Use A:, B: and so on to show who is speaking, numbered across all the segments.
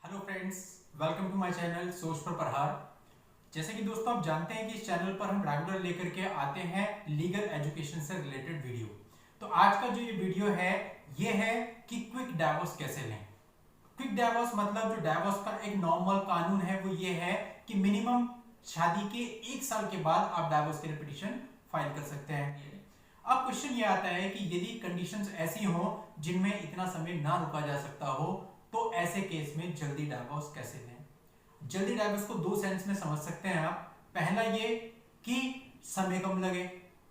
A: Hello friends, welcome to my channel सोच पर प्रहार। जैसे कि दोस्तों आप जानते हैं कि इस चैनल पर हम रेगुलर लेकर के आते हैं लीगल एजुकेशन से रिलेटेड वीडियो। तो आज का जो ये वीडियो है ये है कि क्विक डाइवोर्स कैसे लें। क्विक डाइवोर्स मतलब जो डाइवोर्स का एक नॉर्मल कानून है वो ये है कि मिनिमम शादी के 1 साल के बाद आप डाइवोर्स के लिए पिटीशन फाइल कर सकते हैं। अब क्वेश्चन ये आता है कि यदि कंडीशंस ऐसी हो जिनमें इतना समय ना रुका जा सकता हो तो ऐसे केस में जल्दी डाइवोर्स कैसे लें। जल्दी डाइवोर्स को दो सेंस में समझ सकते हैं आप। पहला ये कि समय कम लगे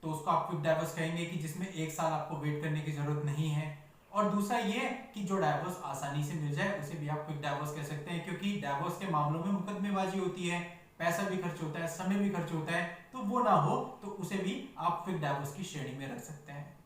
A: तो उसको आप क्विक डाइवोर्स कहेंगे कि जिसमें 1 साल आपको वेट करने की जरूरत नहीं है। और दूसरा ये कि जो डाइवोर्स आसानी से मिल जाए उसे भी आप क्विक डाइवोर्स कह सकते हैं, क्योंकि डाइवोर्स के मामलों में मुकदमेबाजी होती है, पैसा भी खर्च होता है, समय भी खर्च होता है, तो वो ना हो तो उसे भी आप क्विक डाइवोर्स की श्रेणी में रख सकते हैं।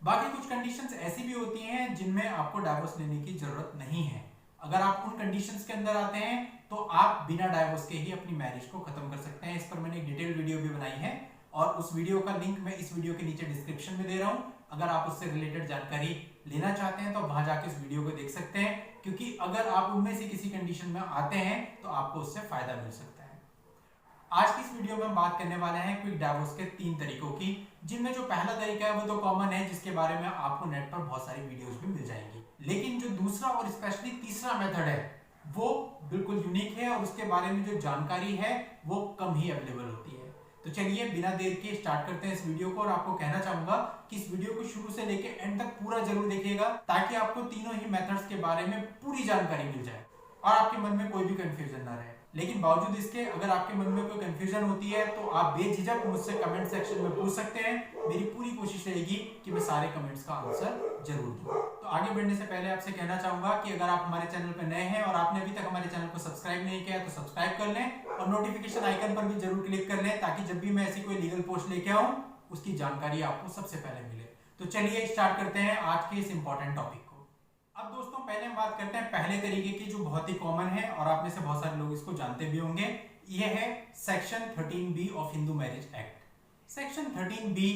A: बाकी कुछ कंडीशंस ऐसी भी होती हैं जिनमें आपको डाइवोर्स लेने की जरूरत नहीं है। अगर आप उन कंडीशंस के अंदर आते हैं तो आप बिना डाइवोर्स के ही अपनी मैरिज को खत्म कर सकते हैं। इस पर मैंने एक डिटेल वीडियो भी बनाई है और उस वीडियो का लिंक मैं इस वीडियो के नीचे डिस्क्रिप्शन में दे रहा हूं। अगर आप उससे रिलेटेड जानकारी लेना चाहते हैं तो वहां जाके इस वीडियो को देख सकते हैं, क्योंकि अगर आप उनमें से किसी कंडीशन में आते हैं तो आपको उससे फायदा मिल सकता है। आज की इस वीडियो में हम बात करने वाले हैं क्विक डाइवोर्स के 3 तरीकों की, जिनमें जो पहला तरीका है वो तो कॉमन है, जिसके बारे में आपको नेट पर बहुत सारी वीडियोस भी मिल जाएंगी। लेकिन जो दूसरा और स्पेशली तीसरा मेथड है वो बिल्कुल यूनिक है और उसके बारे में जो जानकारी है वो कम ही अवेलेबल होती है। तो चलिए बिना देर के स्टार्ट करते हैं इस वीडियो को। और आपको कहना चाहूंगा कि इस वीडियो को शुरू से लेकर एंड तक पूरा जरूर देखिएगा, ताकि आपको तीनों ही मेथड्स के बारे में पूरी जानकारी मिल जाए और आपके मन में कोई भी कंफ्यूजन ना रहे। लेकिन बावजूद इसके अगर आपके मन में कोई कंफ्यूजन होती है तो आप बेझिझक मुझसे कमेंट सेक्शन में पूछ सकते हैं। मेरी पूरी कोशिश रहेगी कि मैं सारे कमेंट्स का आंसर जरूर दूं। तो आगे बढ़ने से पहले आपसे कहना चाहूंगा कि अगर आप हमारे चैनल पर नए हैं और आपने अभी तक हमारे चैनल को सब्सक्राइब नहीं किया है तो सब्सक्राइब कर लें और नोटिफिकेशन आइकन पर भी जरूर क्लिक कर लें, ताकि जब भी मैं ऐसी कोई लीगल पोस्ट लेके आऊं उसकी जानकारी आपको सबसे पहले मिले। तो चलिए स्टार्ट करते हैं आज के इस इंपॉर्टेंट टॉपिक को। अब दोस्तों पहले हम बात करते हैं पहले तरीके की, जो बहुत ही कॉमन है और आप में से बहुत सारे लोग इसको जानते भी होंगे। यह है section 13B of Hindu marriage act. Section 13B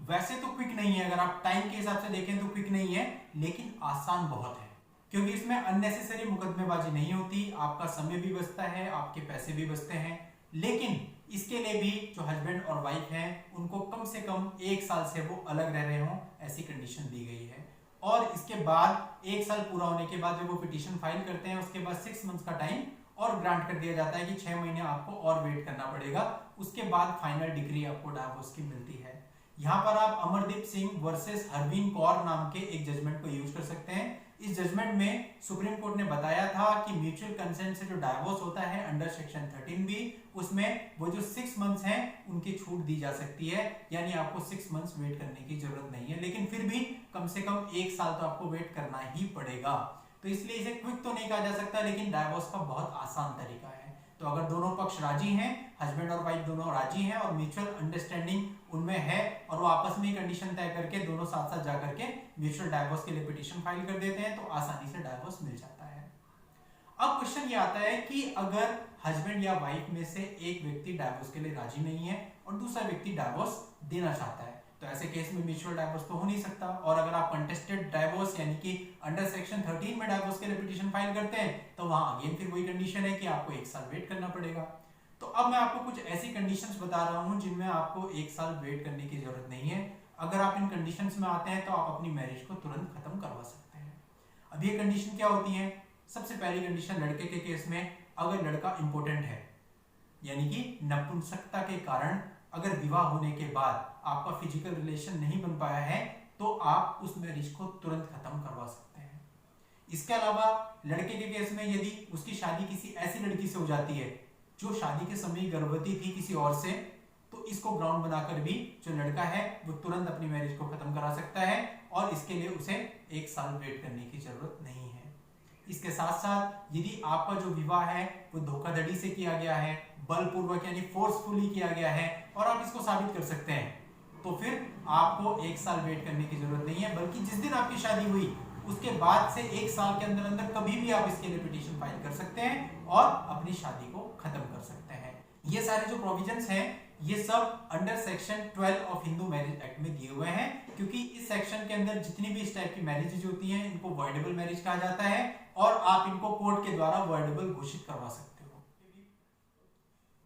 A: वैसे तो क्विक नहीं है, अगर आप टाइम के हिसाब से देखें तो क्विक नहीं है, लेकिन आसान बहुत है, क्योंकि इसमें अननेसेसरी मुकदमेबाजी नहीं होती, आपका समय भी बचता है, आपके पैसे भी बचते हैं। लेकिन इसके लिए भी जो हस्बैंड और वाइफ हैं उनको कम से कम 1 साल से वो अलग रह रहे हों, ऐसी कंडीशन दी गई है। और इसके बाद 1 साल पूरा होने के बाद जब वो पिटीशन फाइल करते हैं उसके बाद 6 मंथ्स का टाइम और ग्रांट कर दिया जाता है कि 6 महीने आपको और वेट करना पड़ेगा। उसके बाद फाइनल डिग्री आपको डाइवोर्स की मिलती है। यहाँ पर आप अमरदीप सिंह वर्सेस हरवीन कौर नाम के एक जजमेंट को यूज कर सकते हैं। इस जजमेंट में सुप्रीम कोर्ट ने बताया था कि म्यूचुअल कंसेंट से जो डाइवोर्स होता है अंडर सेक्शन 13B, उसमें वो जो 6 मंथ्स हैं उनकी छूट दी जा सकती है, यानी आपको 6 मंथ्स वेट करने की जरूरत नहीं है। लेकिन फिर भी कम से कम 1 साल तो आपको वेट करना ही पड़ेगा। तो इसलिए इसे क्विक तो नहीं कहा जा सकता, लेकिन डाइवोर्स का बहुत आसान तरीका है। तो अगर दोनों पक्ष राजी हैं, हस्बैंड और वाइफ दोनों राजी हैं और म्यूचुअल अंडरस्टैंडिंग उनमें है और वो आपस में कंडीशन तय करके दोनों साथ साथ जाकर के म्यूचुअल डाइवोर्स के लिए पिटीशन फाइल कर देते हैं, तो आसानी से डाइवोर्स मिल जाता है। अब क्वेश्चन ये आता है कि अगर हस्बैंड या वाइफ में से एक व्यक्ति डाइवोर्स के लिए राजी नहीं है और दूसरा व्यक्ति डाइवोर्स देना चाहता है, तो ऐसे केस में म्यूचुअल डाइवोर्स तो हो नहीं सकता। और अगर आप कंटेस्टेड डाइवोर्स यानी कि अंडर सेक्शन 13 में डाइवोर्स के लिए पिटीशन फाइल करते हैं तो वहां अगेन फिर वही कंडीशन है कि आपको 1 साल वेट करना पड़ेगा। तो अब मैं आपको कुछ ऐसी कंडीशंस बता रहा हूं जिनमें आपको 1 साल वेट करने की जरूरत नहीं है। अगर आप इन कंडीशंस में आते हैं तो आप अपनी मैरिज को तुरंत खत्म करवा सकते हैं। अब ये कंडीशन क्या होती है? सबसे पहली कंडीशन लड़के के केस में, अगर लड़का इंपोर्टेंट है यानी कि नपुंसकता के कारण अगर विवाह होने के बाद आपका फिजिकल रिलेशन नहीं बन पाया है तो आप उस मैरिज को तुरंत खत्म करवा सकते हैं। इसके अलावा लड़के के केस में यदि उसकी शादी किसी ऐसी लड़की से हो जाती है जो शादी के समय गर्भवती थी किसी और से, तो इसको ग्राउंड बनाकर भी जो लड़का है वो तुरंत अपनी मैरिज को खत्म करा सकता है और इसके लिए उसे 1 साल वेट करने की जरूरत नहीं है। इसके साथ साथ यदि आपका जो विवाह है वो धोखाधड़ी से किया गया है, बलपूर्वक यानी फोर्सफुली किया गया है और आप इसको साबित कर सकते हैं, तो फिर आपको 1 साल वेट करने की जरूरत नहीं है, बल्कि जिस दिन आपकी शादी हुई उसके बाद से 1 साल के अंदर अंदर कभी भी आप इसके लिए पिटीशन फाइल कर सकते हैं और अपनी शादी को खत्म कर सकते हैं। ये सारे जो प्रोविजंस हैं ये सब under section 12 of Hindu marriage act में दिए हुए हैं, क्योंकि इस सेक्शन के अंदर जितनी भी इस टाइप की मैरिजेज होती हैं इनको वॉइडेबल मैरिज कहा जाता है और आप इनको कोर्ट के द्वारा वॉइडेबल घोषित करवा सकते हो।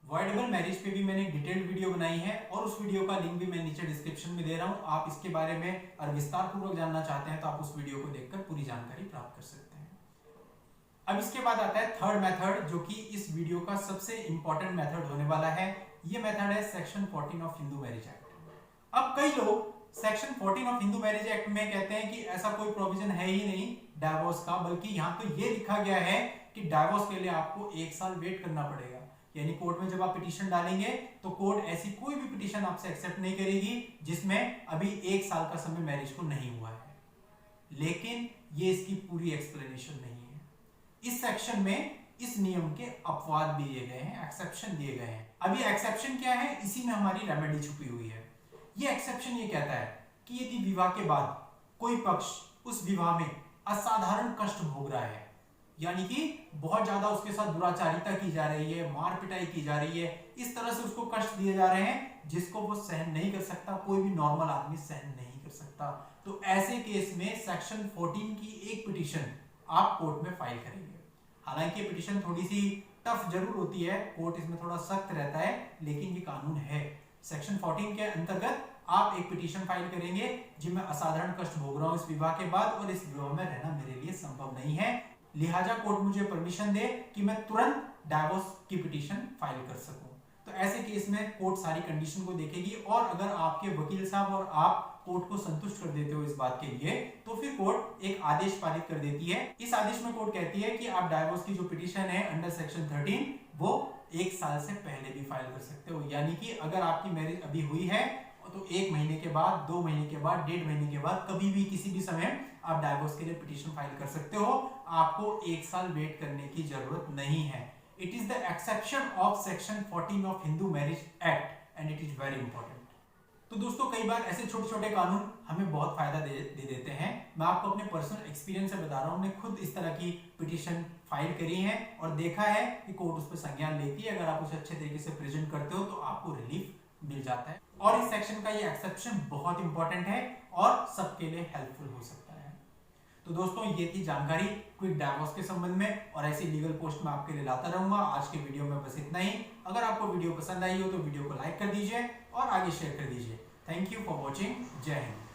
A: वॉइडेबल मैरिज पे भी मैंने डिटेल्ड वीडियो बनाई है और उस वीडियो का लिंक भी मैं नीचे डिस्क्रिप्शन में दे रहा हूं। आप इसके बारे में और विस्तार पूर्वक जानना चाहते हैं तो आप उस वीडियो को देखकर पूरी जानकारी प्राप्त कर सकते हैं। अब इसके बाद आता है थर्ड मेथड, जो कि इस वीडियो का सबसे इंपॉर्टेंट मेथड होने वाला है। ये मेथड है section 14 of Hindu marriage act. अब कई लोग section 14 of Hindu marriage act में कहते हैं कि ऐसा कोई प्रोविजन है ही नहीं डाइवोर्स का, बल्कि यहां तो ये लिखा गया है कि डाइवोर्स के लिए आपको 1 साल वेट करना पड़ेगा। यानी कोर्ट में जब आप पिटीशन डालेंगे तो कोर्ट ऐसी कोई भी पिटीशन आपसे एक्सेप्ट नहीं करेगी जिसमें अभी 1 साल का समय मैरिज को नहीं हुआ है। लेकिन ये इसकी पूरी एक्सप्लेनेशन नहीं है। इस सेक्शन में इस नियम के अपवाद भी दिए गए हैं, एक्सेप्शन दिए गए हैं। अब ये एक्सेप्शन क्या है, इसी में हमारी रेमेडी छुपी हुई है। ये एक्सेप्शन ये कहता है कि यदि विवाह के बाद कोई पक्ष उस विवाह में असाधारण कष्ट भोग रहा है, यानी कि बहुत ज्यादा उसके साथ दुराचारिता की जा रही है, मार पिटाई की जा रही है, इस तरह से उसको कष्ट दिए जा रहे हैं जिसको वो सहन नहीं कर सकता, कोई भी नॉर्मल आदमी सहन नहीं कर सकता, तो ऐसे केस में सेक्शन 14 की एक पिटीशन आप कोर्ट में फाइल करेंगे। हालांकि पिटीशन थोड़ी सी टफ जरूर होती है, कोर्ट इसमें थोड़ा सख्त रहता है, लेकिन ये कानून है। सेक्शन 14 के अंतर्गत आप एक पिटीशन फाइल करेंगे जी मैं असाधारण कष्ट भोग रहा हूं इस विवाह के बाद और इस विवाह में रहना मेरे लिए संभव नहीं है, लिहाजा कोर्ट मुझे परमिशन दे कि मैं तुरंत डाइवोर्स की पिटीशन फाइल कर सकूं। तो ऐसे केस में कोर्ट सारी कंडीशन को देखेगी और अगर आपके वकील साहब और आप कोर्ट को संतुष्ट कर देते हो इस बात के लिए, तो फिर कोर्ट एक आदेश पारित कर देती है। इस आदेश में कोर्ट कहती है कि आप डाइवोर्स की जो पिटीशन है अंडर सेक्शन 13 वो 1 साल से पहले भी फाइल कर सकते हो। यानी कि अगर आपकी मैरिज अभी हुई है तो 1 महीने के बाद, 2 महीने के बाद, 1.5 महीने के बाद, कभी भी किसी भी समय आप डाइवोर्स के लिए पिटीशन फाइल कर सकते हो। आपको 1 साल वेट करने की जरूरत नहीं है। It is the exception of section 14 of Hindu marriage act and it is very important. तो दोस्तों कई बार ऐसे छोटे छोटे कानून हमें बहुत फायदा दे देते हैं। मैं आपको अपने पर्सनल एक्सपीरियंस से बता रहा हूँ, मैंने खुद इस तरह की पिटीशन फाइल करी है और देखा है कि कोर्ट उस पर संज्ञान लेती है। अगर आप उसे अच्छे तरीके से प्रेजेंट करते हो तो आपको रिलीफ मिल जाता है। और इस सेक्शन का ये एक्सेप्शन बहुत इंपॉर्टेंट है और सबके लिए हेल्पफुल हो सकता है। तो दोस्तों ये थी जानकारी क्विक डाइवोर्स के संबंध में और ऐसी लीगल पोस्ट मैं आपके लिए लाता रहूंगा। आज के वीडियो में बस इतना ही। अगर आपको वीडियो पसंद आई हो तो वीडियो को लाइक कर दीजिए और आगे शेयर कर दीजिए। Thank you for watching. जय हिंद।